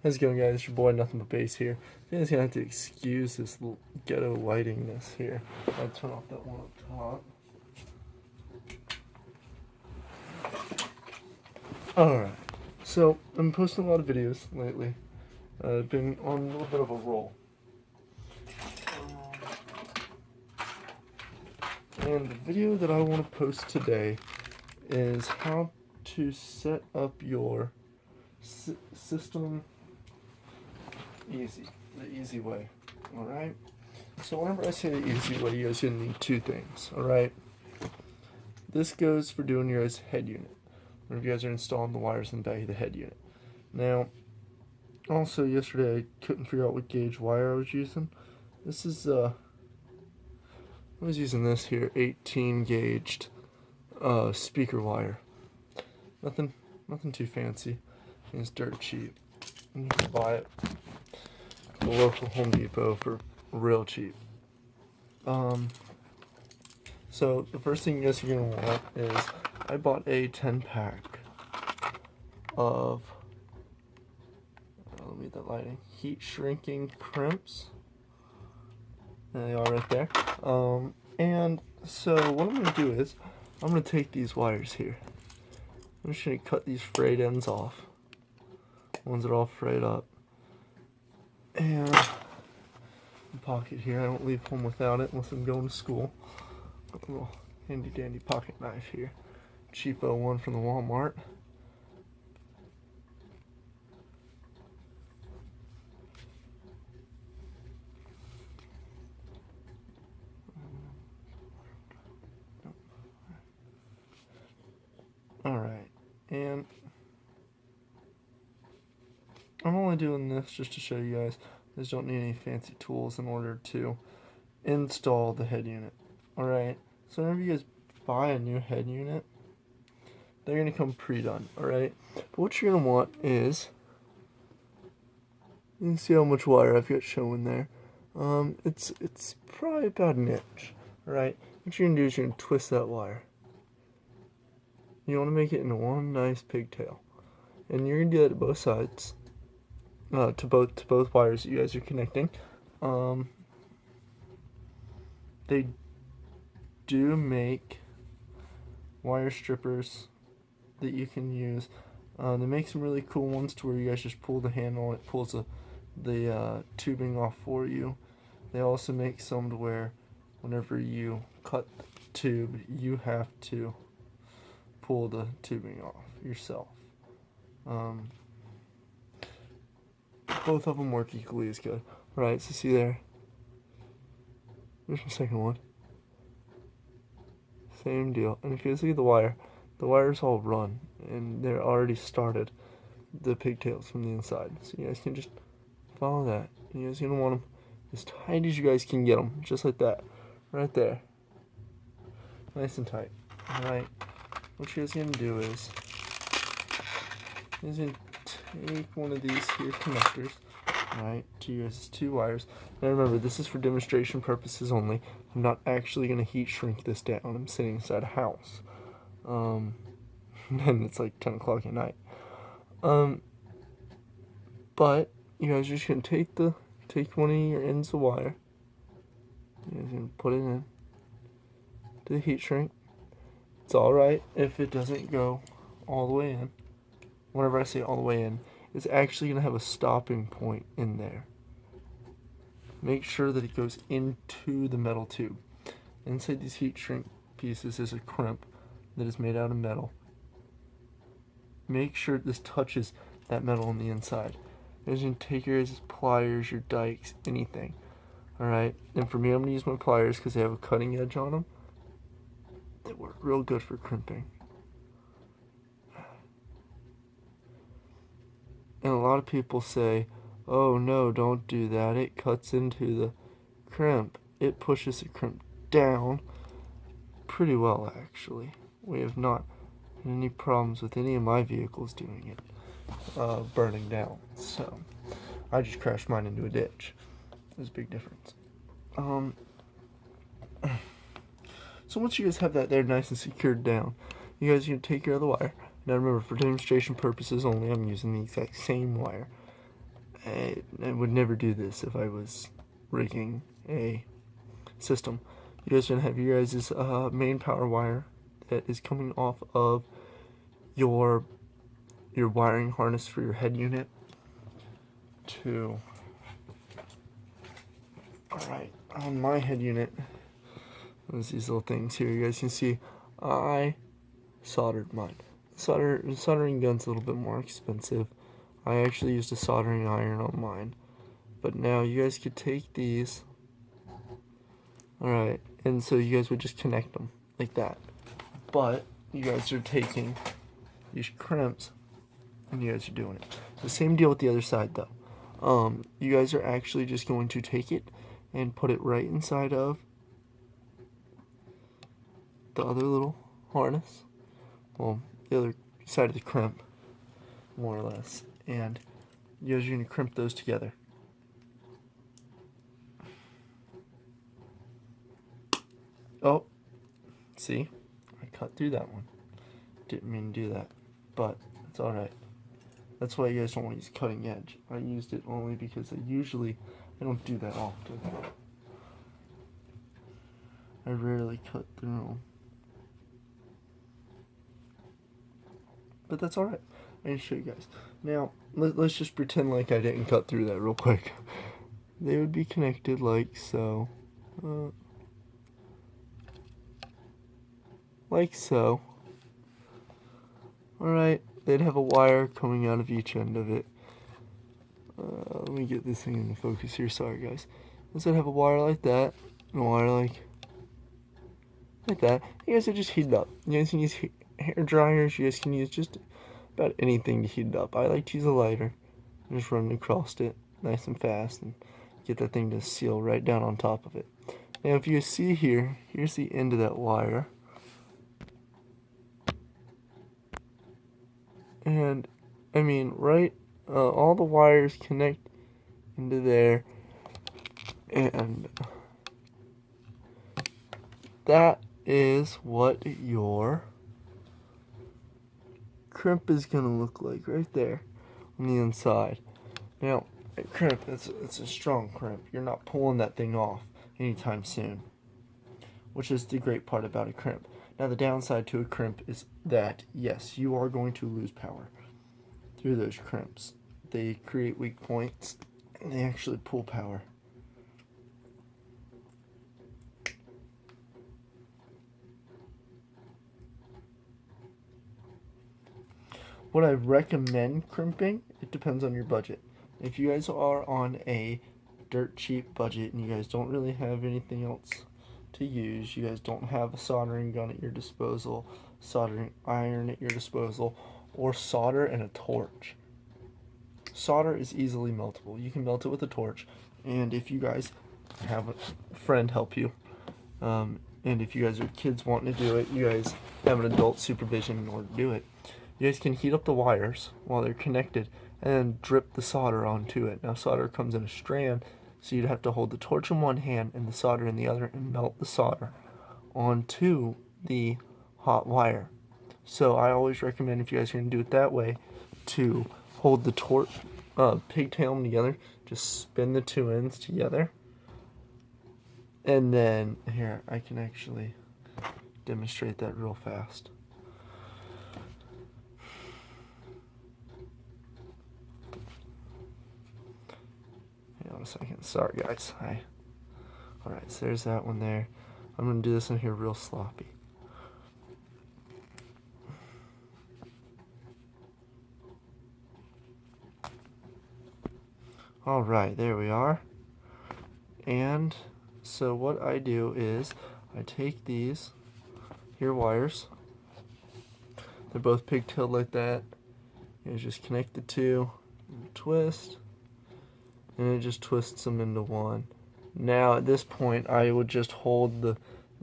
How's it going, guys? It's your boy Nothing But Bass here. You guys gonna have to excuse this little ghetto lightingness here. I'll turn off that one up top. Alright, so I'm posting a lot of videos lately. I've been on a little bit of a roll. And the video that I want to post today is how to set up your system the easy way. Alright? So whenever I say the easy way, you guys are going to need two things. Alright? This goes for doing your guys' head unit. Whenever you guys are installing the wires in the back of the head unit. Now, also yesterday I couldn't figure out what gauge wire I was using. This is, I was using this here, 18 gauged speaker wire. Nothing too fancy. It's dirt cheap. And you can buy it at the local Home Depot for real cheap. So the first thing you guys are going to want is, I bought a 10-pack of, let me get that lighting, heat shrinking crimps. There they are right there. And so what I'm going to do is, I'm going to take these wires here. I'm just going to cut these frayed ends off. Ones that are all frayed up. And the pocket here, I don't leave home without it unless I'm going to school. Got a little handy dandy pocket knife here. Cheapo one from the Walmart. Alright, and I'm only doing this just to show you guys. You guys don't need any fancy tools in order to install the head unit. Alright, so whenever you guys buy a new head unit, they're going to come pre-done, alright? But what you're going to want is, you can see how much wire I've got showing there. It's probably about an inch, alright? What you're going to do is you're going to twist that wire. You want to make it into one nice pigtail. And you're going to do that to both sides. To both wires that you guys are connecting. They do make wire strippers that you can use. They make some really cool ones to where you guys just pull the handle and it pulls the tubing off for you. They also make some to where whenever you cut the tube, you have to pull the tubing off yourself. Both of them work equally as good. Right, so see there. There's my second one. Same deal. And if you guys look at the wires all run, and they're already started, the pigtails from the inside. So you guys can just follow that. And you guys are going to want them as tight as you guys can get them. Just like that. Right there. Nice and tight. Alright. What you guys are going to do is, you're going to take one of these here connectors, right, to use two wires. Now remember, this is for demonstration purposes only. I'm not actually going to heat shrink this down. I'm sitting inside a house. And it's like 10 o'clock at night. But you guys are just going to take one of your ends of wire. You guys are going to put it in to the heat shrink. It's alright if it doesn't go all the way in. Whenever I say all the way in, it's actually going to have a stopping point in there. Make sure that it goes into the metal tube. Inside these heat shrink pieces is a crimp that is made out of metal. Make sure this touches that metal on the inside. You're going to take your pliers, your dikes, anything. Alright, and for me, I'm going to use my pliers because they have a cutting edge on them. They work real good for crimping. And a lot of people say, oh no, don't do that, it cuts into the crimp. It pushes the crimp down pretty well, actually. We have not had any problems with any of my vehicles doing it, burning down. So, I just crashed mine into a ditch. There's a big difference. So once you guys have that there nice and secured down, you guys are going to take care of the wire. Now remember, for demonstration purposes only, I'm using the exact same wire. I would never do this if I was rigging a system. You guys are going to have your guys' main power wire that is coming off of your wiring harness for your head unit to, alright, on my head unit, there's these little things here. You guys can see I soldered mine. Soldering gun's a little bit more expensive. I actually used a soldering iron on mine. But now you guys could take these. Alright, and so you guys would just connect them like that. But you guys are taking these crimps and you guys are doing it. The same deal with the other side though. You guys are actually just going to take it and put it right inside of the other little harness. Well, the other side of the crimp, more or less. And you guys are going to crimp those together. Oh, see? I cut through that one. Didn't mean to do that, but it's alright. That's why you guys don't want to use cutting edge. I used it only because I don't do that often. I rarely cut through them. But that's alright. I'm going to show you guys. Now, let's just pretend like I didn't cut through that real quick. They would be connected like so. Like so. Alright, they'd have a wire coming out of each end of it. Let me get this thing into focus here. Sorry, guys. This would have a wire like that, and a wire like that. You guys are just heated up. You guys can use hair dryers. You guys can use just about anything to heat it up. I like to use a lighter. Just run it across it nice and fast and get that thing to seal right down on top of it. Now if you see here, here's the end of that wire. And I mean, right, all the wires connect into there, and that is what your crimp is gonna look like right there on the inside. Now, a crimp, it's a strong crimp. You're not pulling that thing off anytime soon, which is the great part about a crimp. Now, the downside to a crimp is that, yes, you are going to lose power through those crimps. They create weak points, and they actually pull power. What I recommend crimping, it depends on your budget. If you guys are on a dirt cheap budget and you guys don't really have anything else to use, you guys don't have a soldering gun at your disposal, soldering iron at your disposal, or solder and a torch. Solder is easily meltable. You can melt it with a torch, and if you guys have a friend help you, and if you guys are kids wanting to do it, you guys have an adult supervision in order to do it, you guys can heat up the wires while they're connected and then drip the solder onto it. Now, solder comes in a strand, so you'd have to hold the torch in one hand and the solder in the other and melt the solder onto the hot wire. So I always recommend, if you guys are going to do it that way, to hold the torch, pigtail them together, just spin the two ends together, and then, here, I can actually demonstrate that real fast. Hang on a second. Sorry, guys. Alright, so there's that one there. I'm going to do this one here real sloppy. Alright, there we are. And so what I do is I take these here wires. They're both pigtailed like that. You just connect the two, twist, and it just twists them into one. Now at this point I would just hold the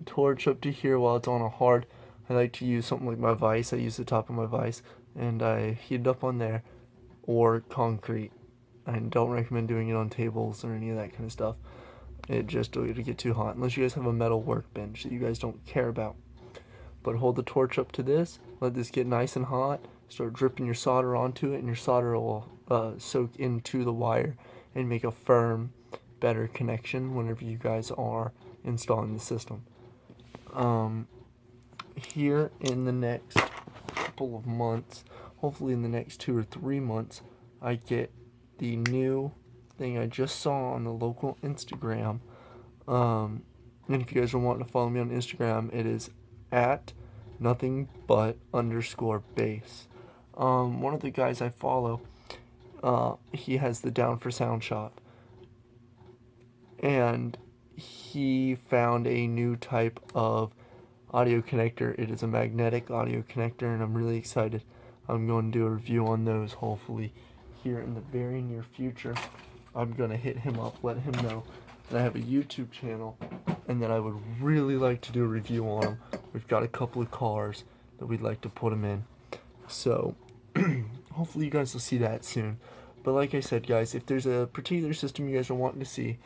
torch up to here while it's on a hard. I like to use something like my vise. I use the top of my vise and I heat it up on there, or concrete. I don't recommend doing it on tables or any of that kind of stuff. It'll get too hot unless you guys have a metal workbench that you guys don't care about. But hold the torch up to this, let this get nice and hot, start dripping your solder onto it, and your solder will soak into the wire and make a firm, better connection whenever you guys are installing the system. Here in the next couple of months, hopefully in the next 2 or 3 months, I get the new thing I just saw on the local Instagram. And if you guys are wanting to follow me on Instagram, it is at nothing_but_bass. One of the guys I follow, he has the Down for Sound shop, and he found a new type of audio connector. It is a magnetic audio connector, and I'm really excited. I'm going to do a review on those hopefully here in the very near future. I'm going to hit him up, let him know that I have a YouTube channel and that I would really like to do a review on them. We've got a couple of cars that we'd like to put them in. So hopefully you guys will see that soon. But like I said, guys, if there's a particular system you guys are wanting to see,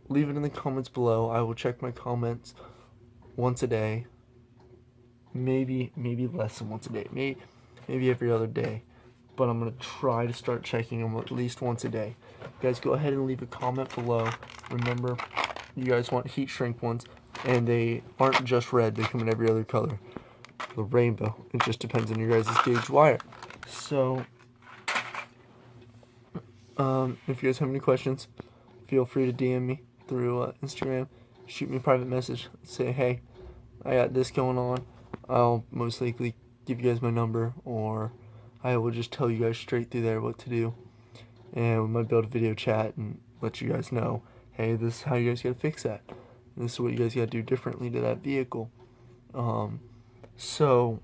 leave it in the comments below. I will check my comments once a day, maybe less than once a day, maybe every other day, but I'm gonna try to start checking them at least once a day. Guys, go ahead and leave a comment below. Remember, you guys want heat shrink ones, and they aren't just red, they come in every other color, the rainbow. It just depends on your guys' gauge wire. So if you guys have any questions, feel free to DM me through Instagram. Shoot me a private message, say, hey, I got this going on. I'll most likely give you guys my number, or I will just tell you guys straight through there what to do. And we might build a video chat and let you guys know, hey, this is how you guys gotta fix that. And this is what you guys gotta do differently to that vehicle. So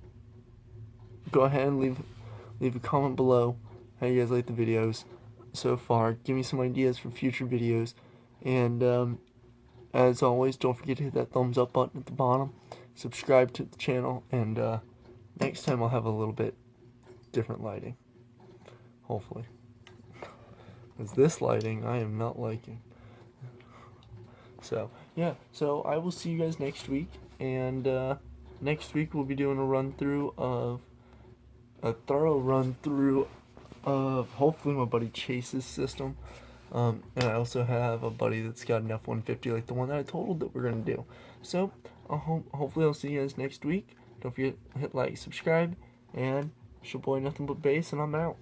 go ahead and leave a comment below how you guys like the videos so far. Give me some ideas for future videos. And as always, don't forget to hit that thumbs up button at the bottom. Subscribe to the channel, and next time I'll have a little bit different lighting. Hopefully. Because this lighting I am not liking. So, yeah. So I will see you guys next week. And next week we'll be doing a thorough run through of hopefully my buddy Chase's system. And I also have a buddy that's got an F-150 like the one that I told that we're going to do. So, hopefully I'll see you guys next week. Don't forget to hit like, subscribe, and it's your boy Nothing But Bass, and I'm out.